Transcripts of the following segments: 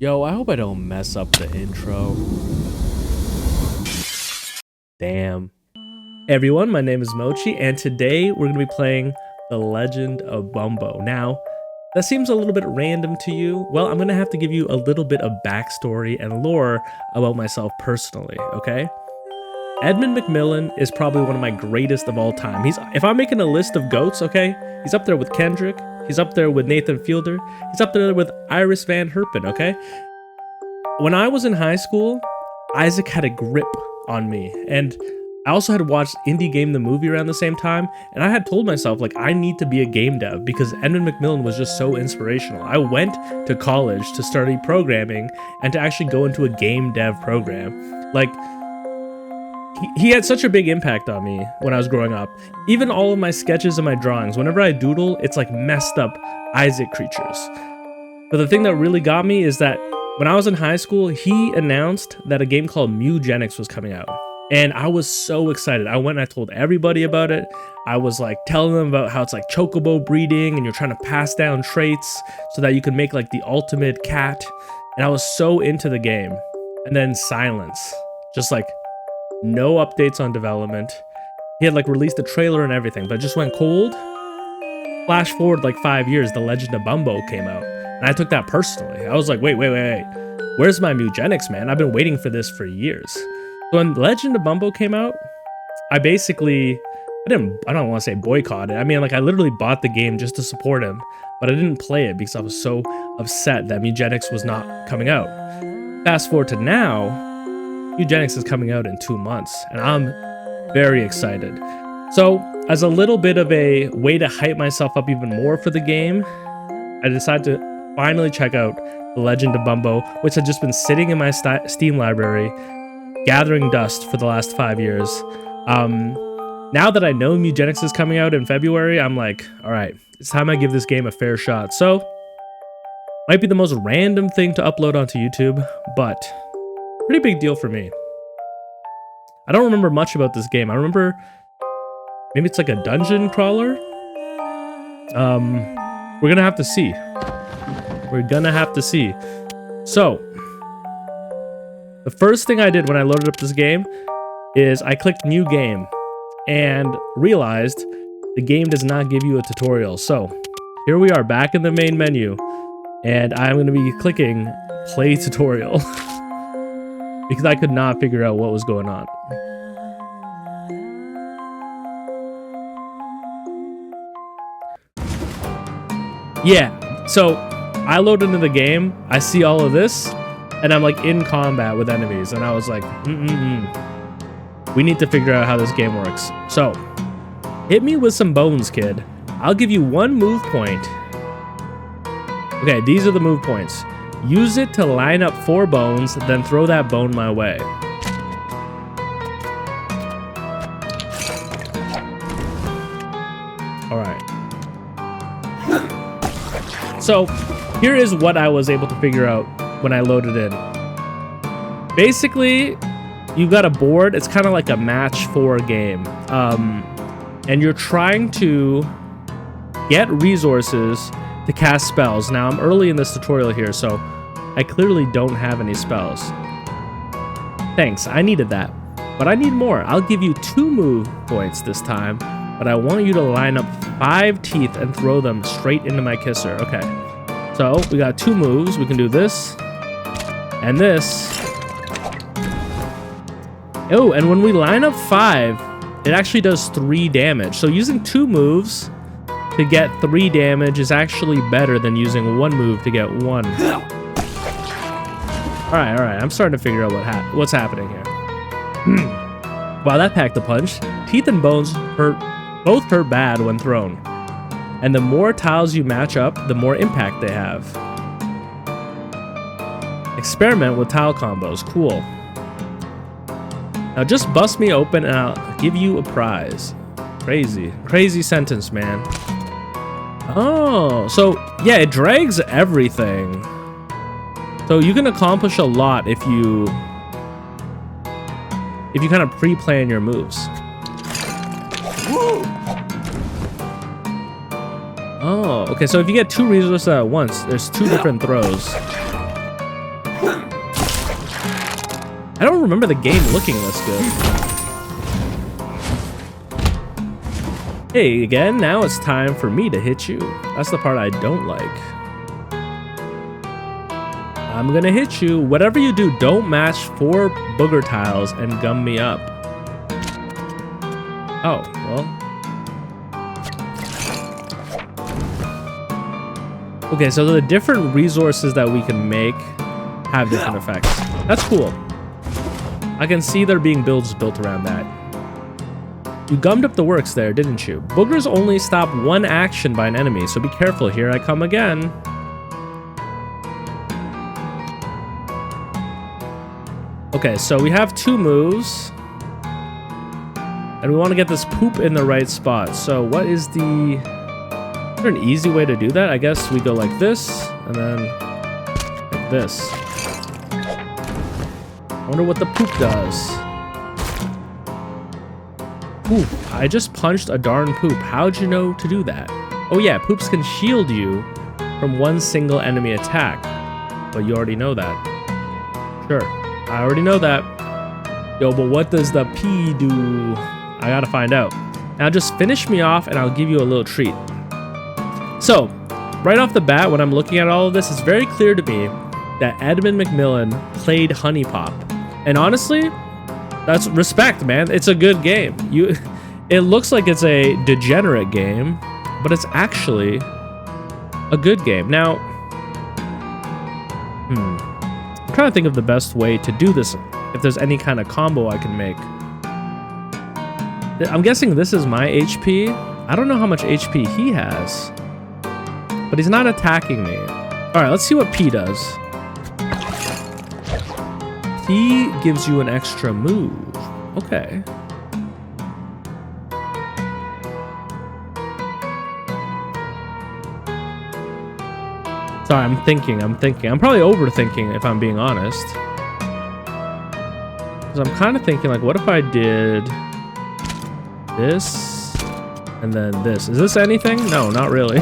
Yo, I hope I don't mess up the intro. Damn. Hey everyone, my name is Mochi, and today we're going to be playing The Legend of Bumbo. Now, that seems a little bit random to you. Well, I'm going to have to give you a little bit of backstory and lore about myself personally, okay? Edmund McMillan is probably one of my greatest of all time. If I'm making a list of GOATs, okay, he's up there with Kendrick, he's up there with Nathan Fielder, he's up there with Iris Van Herpen, okay? When I was in high school, Isaac had a grip on me, and I also had watched Indie Game the movie around the same time, and I had told myself, like, I need to be a game dev because Edmund McMillan was just so inspirational. I went to college to study programming and to actually go into a game dev program. Like, he had such a big impact on me when I was growing up. Even all of my sketches and my drawings, whenever I doodle, it's like messed up Isaac creatures. But the thing that really got me is that when I was in high school, he announced that a game called Mewgenics was coming out. And I was so excited. I went and I told everybody about it. I was like telling them about how it's like chocobo breeding and you're trying to pass down traits so that you can make like the ultimate cat. And I was so into the game. And then silence. Just like no updates on development. He had like released a trailer and everything, but it just went cold. Flash forward like 5 years, The Legend of Bumbo came out. And I took that personally. I was like, wait. Where's my Mewgenics, man? I've been waiting for this for years. So when Legend of Bumbo came out, I don't want to say boycotted. I mean, like I literally bought the game just to support him, but I didn't play it because I was so upset that Mewgenics was not coming out. Fast forward to now, Mewgenics is coming out in 2 months, and I'm very excited. So as a little bit of a way to hype myself up even more for the game, I decided to finally check out The Legend of Bumbo, which had just been sitting in my Steam library, gathering dust for the last 5 years. Now that I know Mewgenics is coming out in February, I'm like, all right, it's time I give this game a fair shot. So, might be the most random thing to upload onto YouTube, but pretty big deal for me. I don't remember much about this game. I remember maybe it's like a dungeon crawler. We're gonna have to see. So, the first thing I did when I loaded up this game is I clicked New Game and realized the game does not give you a tutorial. So, here we are back in the main menu, and I'm going to be clicking Play Tutorial because I could not figure out what was going on. Yeah, so I load into the game, I see all of this, and I'm like in combat with enemies, and I was like, we need to figure out how this game works. So, hit me with some bones, kid. I'll give you 1 move point. Okay, these are the move points. Use it to line up 4 bones, then throw that bone my way. Alright. So, here is what I was able to figure out when I loaded in. Basically, you got a board. It's kind of like a match 4 game. And you're trying to get resources to cast spells. Now, I'm early in this tutorial here, so I clearly don't have any spells. Thanks, I needed that. But I need more. I'll give you 2 move points this time, but I want you to line up 5 teeth and throw them straight into my kisser. Okay. So, we got 2 moves. We can do this and this. Oh, and when we line up 5, it actually does 3 damage. So using 2 moves to get 3 damage is actually better than using 1 move to get 1. Alright, I'm starting to figure out what's happening here. Wow, that packed a punch. Teeth and bones both hurt bad when thrown. And the more tiles you match up, the more impact they have. Experiment with tile combos. Cool. Now just bust me open and I'll give you a prize. Crazy sentence, man. Oh, so yeah, it drags everything. So you can accomplish a lot if you kind of pre-plan your moves. Oh, okay, so if you get 2 resources at once, there's 2 different throws. I don't remember the game looking this good. Hey, again, now it's time for me to hit you. That's the part I don't like. I'm gonna hit you. Whatever you do, don't match 4 booger tiles and gum me up. Oh, well. Okay, so the different resources that we can make have different effects. That's cool. I can see there being builds built around that. You gummed up the works there, didn't you? Boogers only stop 1 action by an enemy, so be careful. Here I come again. Okay, so we have 2 moves. And we want to get this poop in the right spot. So what is the... Is there an easy way to do that? I guess we go like this, and then like this. I wonder what the poop does. Ooh, I just punched a darn poop. How'd you know to do that? Oh yeah, poops can shield you from 1 single enemy attack. But you already know that. Sure, I already know that. Yo, but what does the P do? I gotta find out. Now just finish me off and I'll give you a little treat. So, right off the bat, when I'm looking at all of this, it's very clear to me that Edmund McMillan played Honey Pop. And honestly, that's respect, man. It's a good game. It looks like it's a degenerate game, but it's actually a good game. Now, I'm trying to think of the best way to do this. If there's any kind of combo I can make. I'm guessing this is my HP. I don't know how much HP he has, but he's not attacking me. All right, let's see what P does. P gives you an extra move. Okay. Sorry, I'm thinking. I'm probably overthinking if I'm being honest. Because I'm kind of thinking, like, what if I did this and then this? Is this anything? No, not really.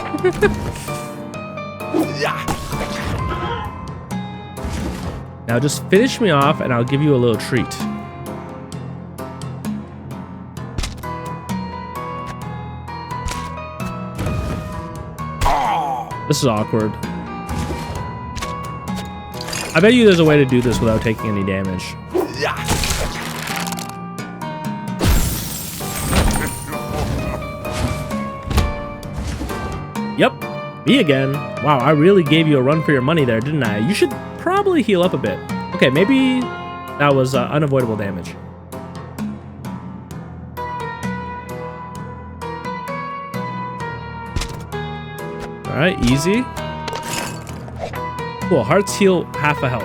Now just finish me off and I'll give you a little treat. This is awkward. I bet you there's a way to do this without taking any damage. Yep, me again. Wow, I really gave you a run for your money there, didn't I? You should probably heal up a bit. Okay, maybe that was unavoidable damage. All right, easy. Cool, hearts heal half a health.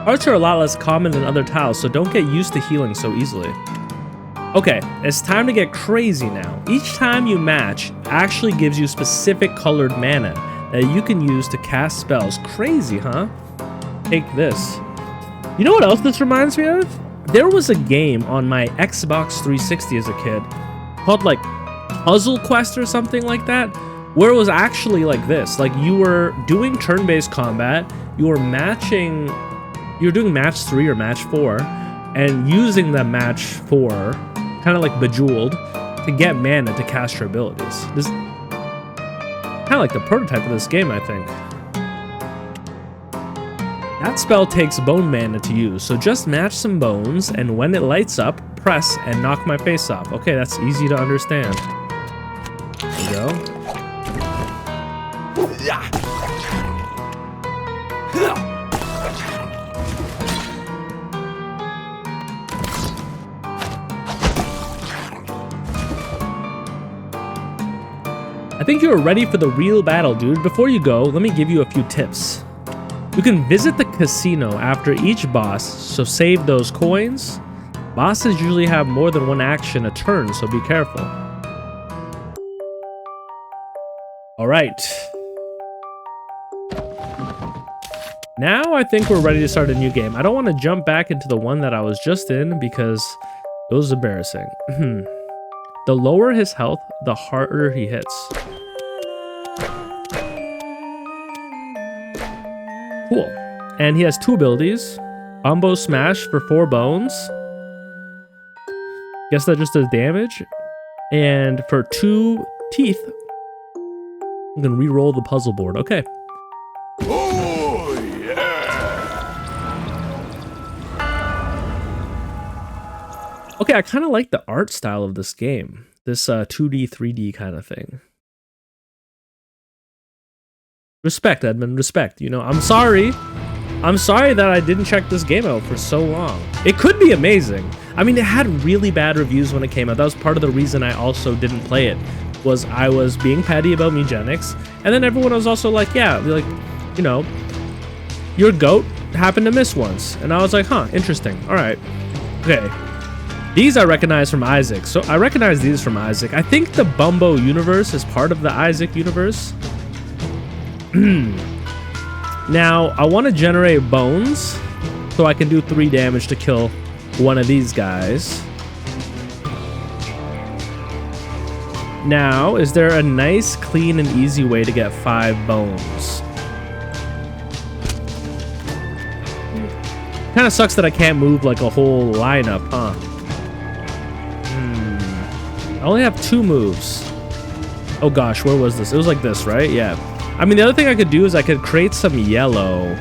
Hearts are a lot less common than other tiles, so don't get used to healing so easily. Okay, it's time to get crazy now. Each time you match actually gives you specific colored mana that you can use to cast spells. Crazy, huh? Take this. You know what else this reminds me of? There was a game on my Xbox 360 as a kid called like Puzzle Quest or something like that, where it was actually like this. Like you were doing turn-based combat, you were doing match 3 or match 4, and using the match 4, kind of like Bejeweled, to get mana to cast your abilities. This kind of like the prototype of this game, I think. That spell takes bone mana to use, so just match some bones, and when it lights up, press and knock my face off. Okay, that's easy to understand. There we go. I think you're ready for the real battle, dude. Before you go, let me give you a few tips. You can visit the casino after each boss, so save those coins. Bosses usually have more than one action a turn, so be careful. All right. Now I think we're ready to start a new game. I don't want to jump back into the one that I was just in because it was embarrassing. The lower his health, the harder he hits. Cool. And he has 2 abilities. Combo smash for 4 bones. Guess that just does damage. And for 2 teeth, I'm gonna re-roll the puzzle board. Okay. Oh, yeah. Okay, I kind of like the art style of this game. This 2D, 3D kind of thing. Respect, Edmund, respect. You know, I'm sorry. I'm sorry that I didn't check this game out for so long. It could be amazing. I mean, it had really bad reviews when it came out. That was part of the reason I also didn't play it. Was I was being petty about Mewgenics, and then everyone was also like, yeah, like, you know, your goat happened to miss once. And I was like, huh, interesting. All right. Okay. These I recognize from Isaac. So I recognize these from Isaac. I think the Bumbo universe is part of the Isaac universe. Now, I want to generate bones so I can do 3 damage to kill one of these guys. Now, is there a nice, clean, and easy way to get 5 bones? Kind of sucks that I can't move like a whole lineup, huh? I only have 2 moves. Oh gosh, where was this? It was like this, right? Yeah. I mean, the other thing I could do is I could create some yellow.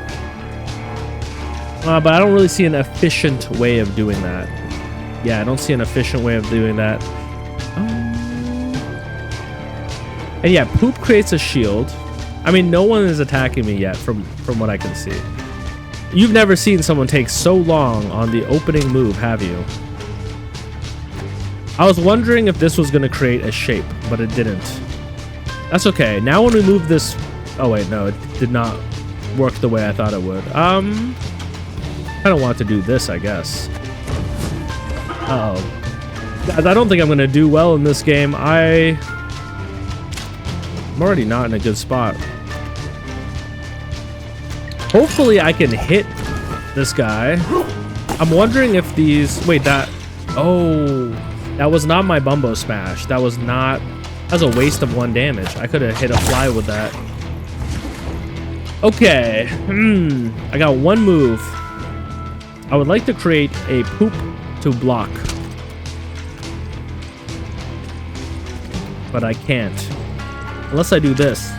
But I don't really see an efficient way of doing that. Yeah, I don't see an efficient way of doing that. And yeah, poop creates a shield. I mean, no one is attacking me yet from what I can see. You've never seen someone take so long on the opening move, have you? I was wondering if this was going to create a shape, but it didn't. That's okay. Now when we move this... Oh, wait, no. It did not work the way I thought it would. I don't want to do this, I guess. Uh-oh. Guys, I don't think I'm going to do well in this game. I'm already not in a good spot. Hopefully I can hit this guy. I'm wondering if these... Wait, that... Oh... That was not my Bumbo smash. That was not... That was a waste of 1 damage. I could have hit a fly with that. Okay. I got 1 move. I would like to create a poop to block. But I can't. Unless I do this.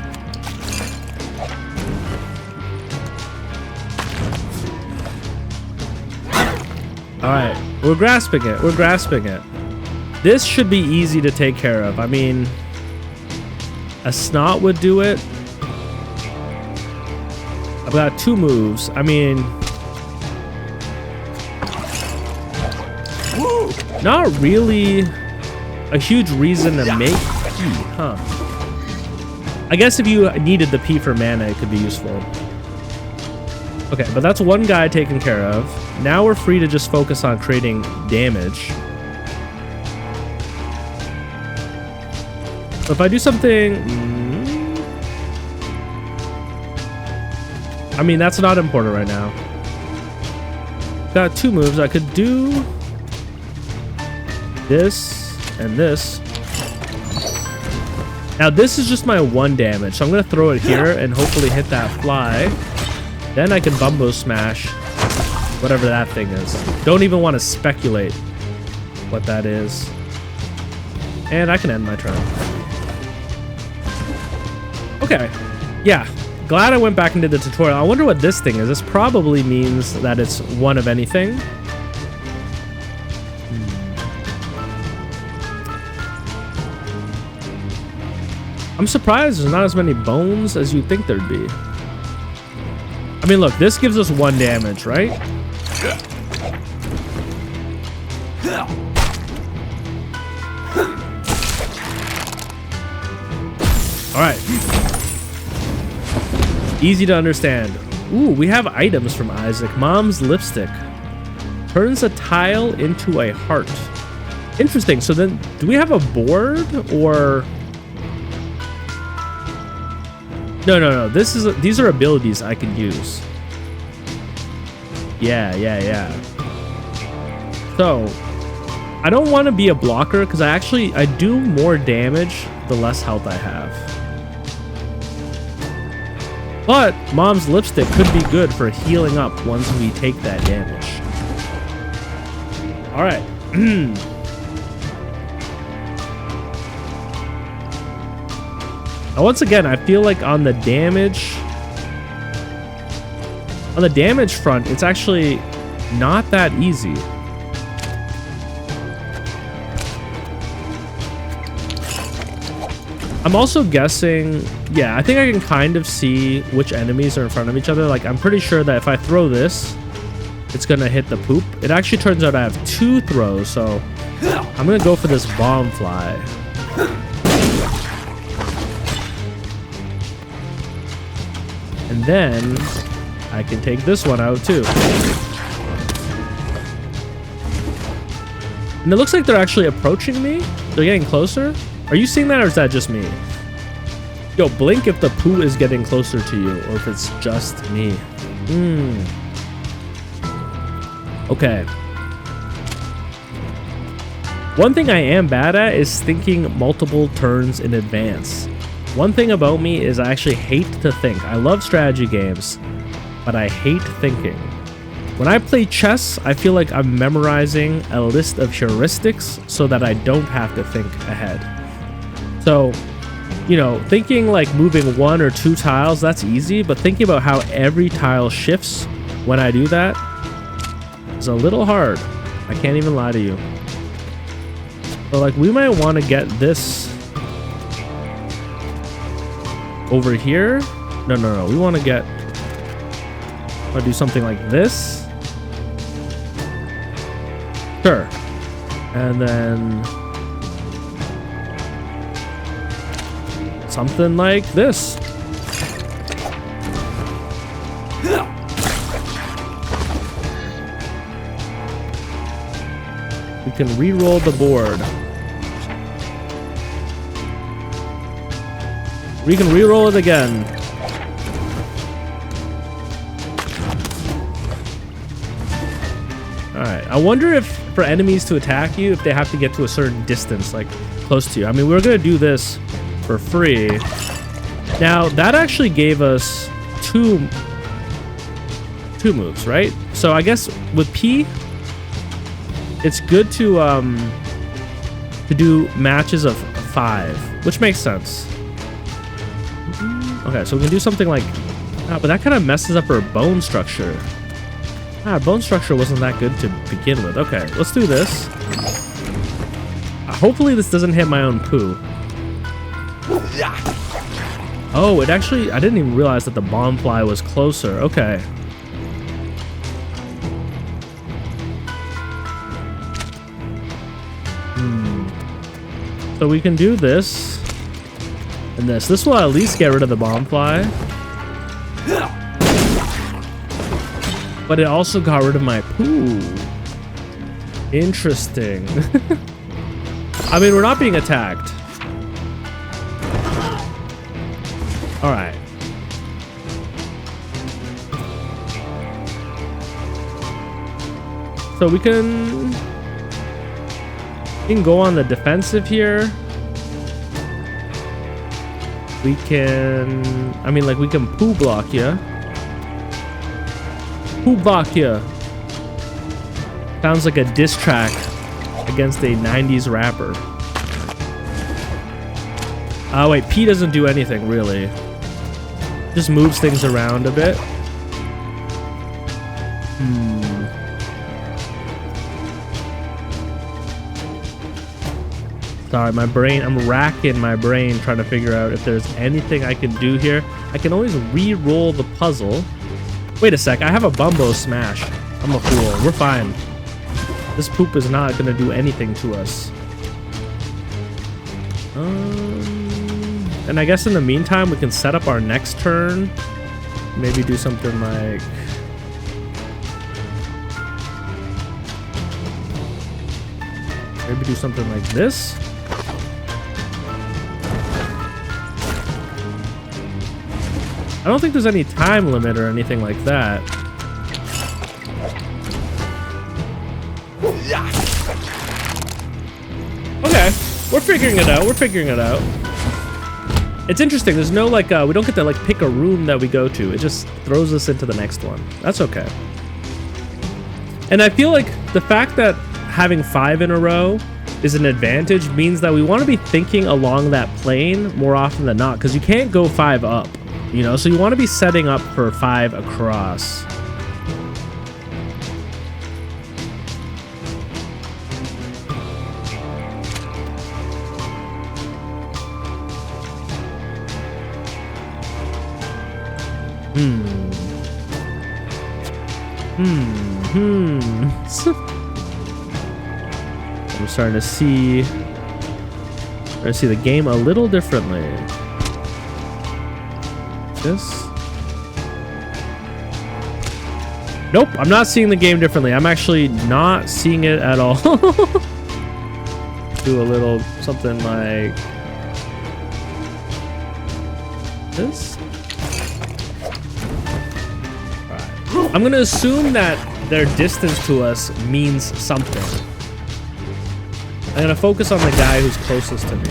Alright. We're grasping it. We're grasping it. This should be easy to take care of. I mean, a snot would do it. I've got 2 moves. I mean, not really a huge reason to make P, huh? I guess if you needed the P for mana, it could be useful. Okay, but that's 1 guy taken care of. Now we're free to just focus on creating damage. So if I do something... I mean, that's not important right now. Got 2 moves. I could do this and this. Now, this is just my 1 damage, so I'm going to throw it here and hopefully hit that fly. Then I can Bumbo smash whatever that thing is. Don't even want to speculate what that is. And I can end my turn. Okay, yeah, glad I went back into the tutorial. I wonder what this thing is. This probably means that it's 1 of anything. I'm surprised there's not as many bones as you'd think there'd be. I mean, look, this gives us 1 damage, right? All right. Easy to understand. Ooh, we have items from Isaac. Mom's lipstick. Turns a tile into a heart. Interesting. So then, do we have a board or... No. These are abilities I can use. Yeah. So, I don't want to be a blocker because I do more damage the less health I have. But Mom's lipstick could be good for healing up once we take that damage. All right. Now, once again, I feel like on the damage front, it's actually not that easy. I'm also guessing, yeah, I think I can kind of see which enemies are in front of each other. Like, I'm pretty sure that if I throw this, it's gonna hit the poop. It actually turns out I have 2 throws, so I'm gonna go for this bomb fly. And then I can take this one out too. And it looks like they're actually approaching me. They're getting closer. Are you seeing that, or is that just me? Yo, blink if the poo is getting closer to you, or if it's just me. Okay. One thing I am bad at is thinking multiple turns in advance. One thing about me is I actually hate to think. I love strategy games, but I hate thinking. When I play chess, I feel like I'm memorizing a list of heuristics so that I don't have to think ahead. So, you know, thinking like moving 1 or 2 tiles, that's easy, but thinking about how every tile shifts when I do that is a little hard. I can't even lie to you. So like, we might want to get this over here. No. We want to get, I'll do something like this. Sure. And then something like this. We can re-roll the board. We can re-roll it again. Alright, I wonder if for enemies to attack you, if they have to get to a certain distance, like close to you. I mean, we're gonna do this for free. Now, that actually gave us two moves, right? So I guess with P, it's good to do matches of 5, which makes sense. Okay, so we can do something like, but that kind of messes up our bone structure. Bone structure wasn't that good to begin with. Okay, let's do this. Hopefully this doesn't hit my own poo. Oh, it actually, I didn't even realize that the bomb fly was closer. Okay. So we can do this and this. This will at least get rid of the bomb fly. But it also got rid of my poo. Interesting. I mean, we're not being attacked. All right. So we can go on the defensive here. We can, I mean, like, we can poo block you. Poo block you. Sounds like a diss track against a 90s rapper. Oh wait, P doesn't do anything really. Just moves things around a bit. Sorry, my brain, I'm racking my brain trying to figure out if there's anything I can do here. I can always re-roll the puzzle. Wait a sec, I have a Bumbo smash. I'm a fool, we're fine. This poop is not gonna do anything to us. And I guess in the meantime, we can set up our next turn. Maybe do something like... Maybe do something like this. I don't think there's any time limit or anything like that. Okay, we're figuring it out. We're figuring it out. It's interesting. There's no like, we don't get to like pick a room that we go to. It just throws us into the next one. That's okay. And I feel like the fact that having 5 in a row is an advantage means that we want to be thinking along that plane more often than not, because you can't go 5 up, you know? So you want to be setting up for 5 across. I'm starting to see the game a little differently. This? Nope, I'm not seeing the game differently. I'm actually not seeing it at all. Do a little something like this. Alright. I'm gonna assume that their distance to us means something. I'm gonna focus on the guy who's closest to me.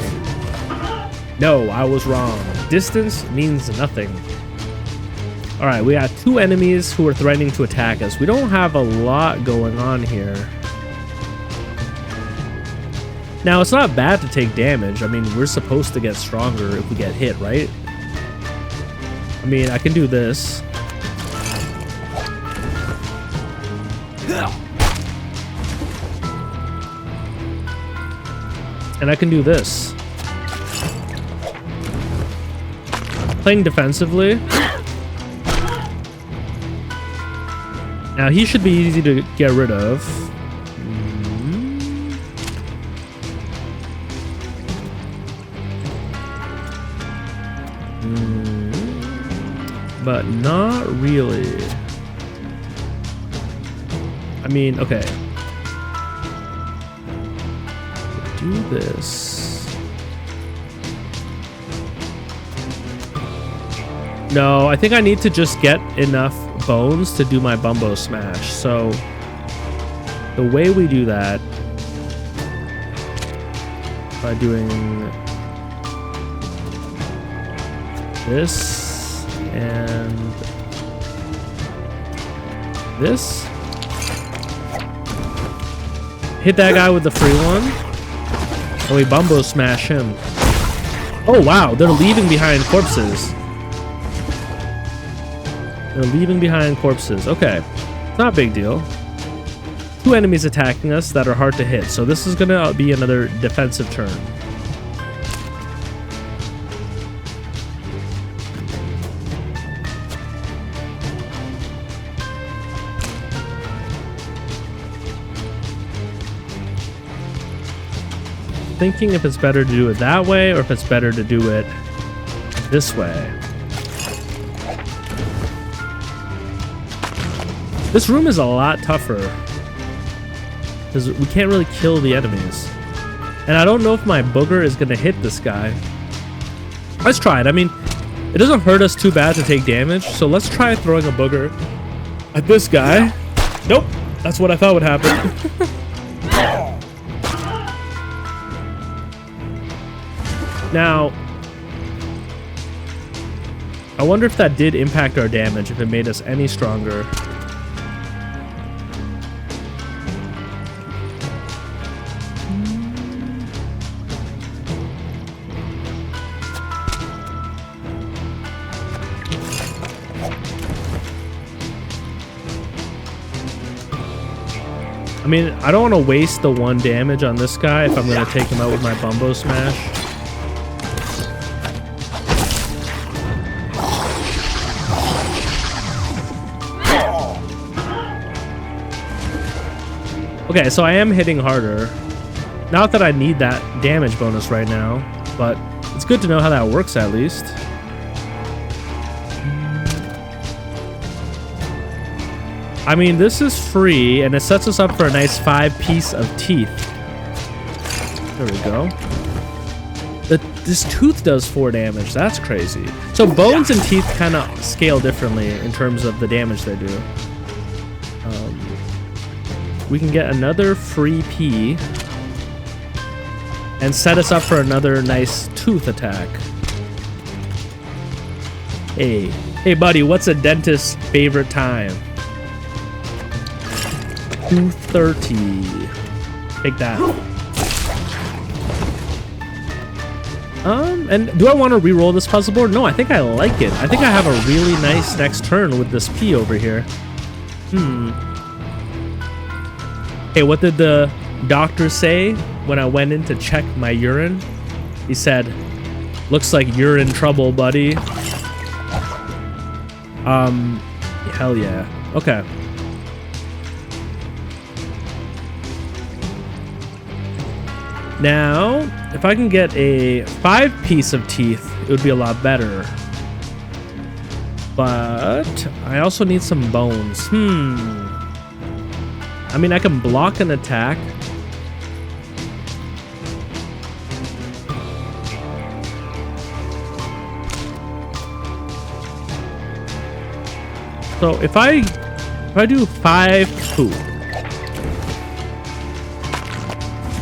No, I was wrong. Distance means nothing. Alright, we got 2 enemies who are threatening to attack us. We don't have a lot going on here. Now, it's not bad to take damage. I mean, we're supposed to get stronger if we get hit, right? I mean, I can do this. And I can do this. Playing defensively. Now he should be easy to get rid of. But not really. I mean, okay. Do this. No, I think I need to just get enough bones to do my Bumbo smash. So the way we do that, by doing this and this. Hit that guy with the free one. And we Bumbo smash him. Oh wow, they're leaving behind corpses. They're leaving behind corpses. Okay, it's not a big deal. 2 enemies attacking us that are hard to hit, so this is gonna be another defensive turn. Thinking if it's better to do it that way or if it's better to do it this way. This room is a lot tougher because we can't really kill the enemies. And I don't know if my booger is gonna hit this guy. Let's try it. I mean, it doesn't hurt us too bad to take damage, so let's try throwing a booger at this guy. Nope, that's what I thought would happen. Now, I wonder if that did impact our damage, if it made us any stronger. I mean, I don't want to waste the 1 damage on this guy if I'm going to take him out with my Bumbo smash. Okay, so I am hitting harder. Not that I need that damage bonus right now, but it's good to know how that works at least. I mean, this is free, and it sets us up for a nice 5-piece of teeth. There we go. This tooth does 4 damage. That's crazy. So bones and teeth kind of scale differently in terms of the damage they do. We can get another free P and set us up for another nice tooth attack. Hey buddy, what's a dentist's favorite time? 2:30. Take that. And do I want to re-roll this puzzle board? No, I think I like it. I think I have a really nice next turn with this P over here. Hey, what did the doctor say when I went in to check my urine? He said, looks like you're in trouble, buddy. Hell yeah. Okay. Now, if I can get a 5-piece of teeth, it would be a lot better. But I also need some bones. I mean, I can block an attack. So if I do 5 poo,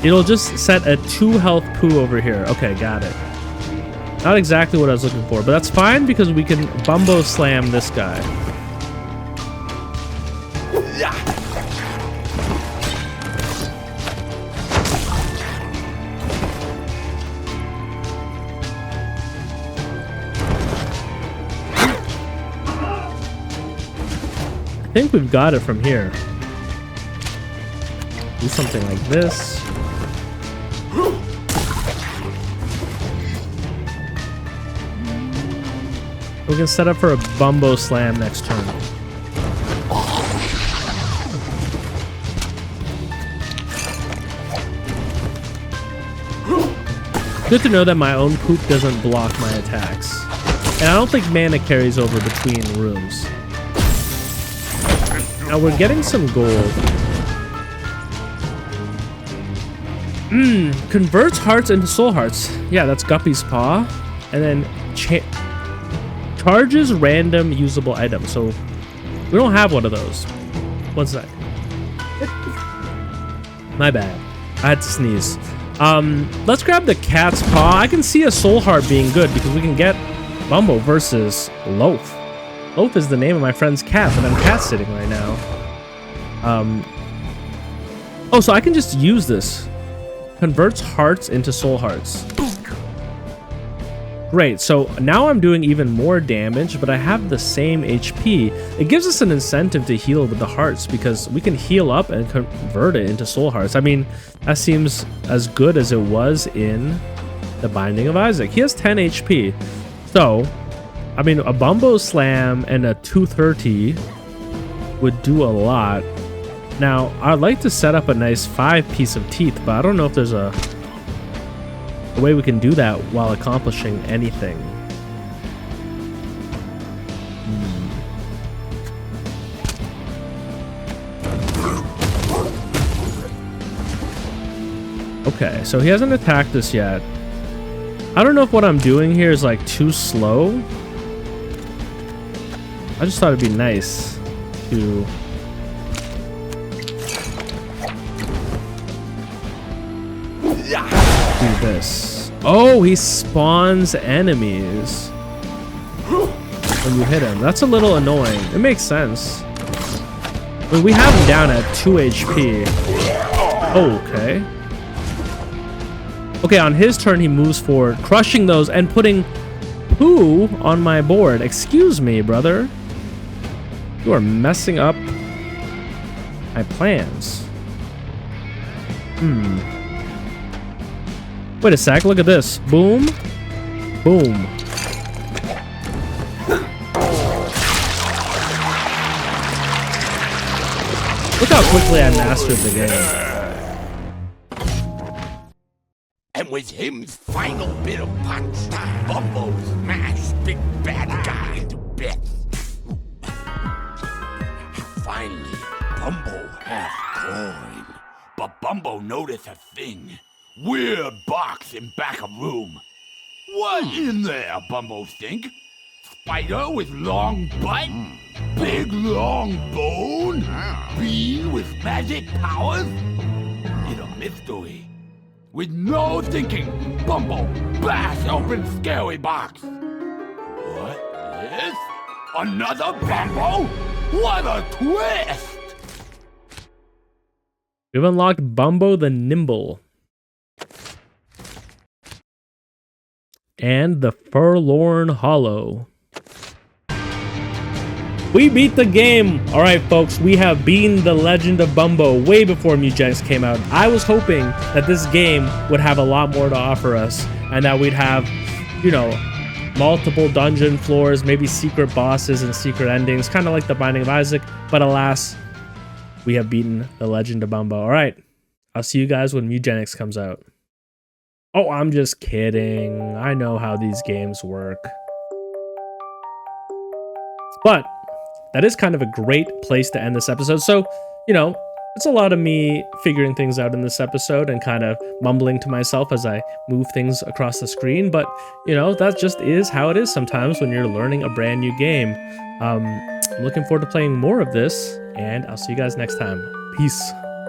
it'll just set a 2 health poo over here. Okay, got it. Not exactly what I was looking for, but that's fine because we can Bumbo slam this guy. I think we've got it from here. Do something like this. We can set up for a Bumbo slam next turn. Good to know that my own poop doesn't block my attacks. And I don't think mana carries over between rooms. Now we're getting some gold. Converts hearts into soul hearts. Yeah, that's Guppy's Paw. And then charges random usable items. So we don't have one of those. What's that? My bad. I had to sneeze. Let's grab the cat's paw. I can see a soul heart being good because we can get Bumbo versus Loaf. Loaf is the name of my friend's cat, and I'm cat sitting right now. Oh, so I can just use this. Converts hearts into soul hearts. Great, so now I'm doing even more damage, but I have the same HP. It gives us an incentive to heal with the hearts because we can heal up and convert it into soul hearts. I mean, that seems as good as it was in the Binding of Isaac. He has 10 HP. So, I mean, a Bumbo Slam and a 230 would do a lot. Now, I'd like to set up a nice 5-piece of teeth, but I don't know if there's a way we can do that while accomplishing anything. Okay, so he hasn't attacked us yet. I don't know if what I'm doing here is like too slow. I just thought it'd be nice to do this. Oh, he spawns enemies when you hit him. That's a little annoying. It makes sense. I mean, we have him down at 2 HP. Okay. Okay, on his turn, he moves forward, crushing those and putting poo on my board. Excuse me, brother. You are messing up my plans. Wait a sec, look at this. Boom. Boom. Look how quickly I mastered the game. And with him's final bit of punch, Bumbo smashed big bad guy to bits. Finally, Bumbo has coin. But Bumbo noticed a thing. Weird box in back of room. What in there, Bumbo think? Spider with long butt? Big long bone? Bean with magic powers? It's a mystery. With no thinking, Bumbo bash open scary box. What this? Another Bumbo? What a twist! We've unlocked Bumbo the Nimble. And the Forlorn Hollow. We beat the game! Alright folks, we have beaten the Legend of Bumbo way before Mewgenics came out. I was hoping that this game would have a lot more to offer us, and that we'd have, you know, multiple dungeon floors, maybe secret bosses and secret endings, kind of like the Binding of Isaac, but alas, we have beaten the Legend of Bumbo. Alright, I'll see you guys when Mewgenics comes out. Oh, I'm just kidding. I know how these games work. But that is kind of a great place to end this episode. So, you know, it's a lot of me figuring things out in this episode and kind of mumbling to myself as I move things across the screen. But, you know, that just is how it is sometimes when you're learning a brand new game. I'm looking forward to playing more of this, and I'll see you guys next time. Peace.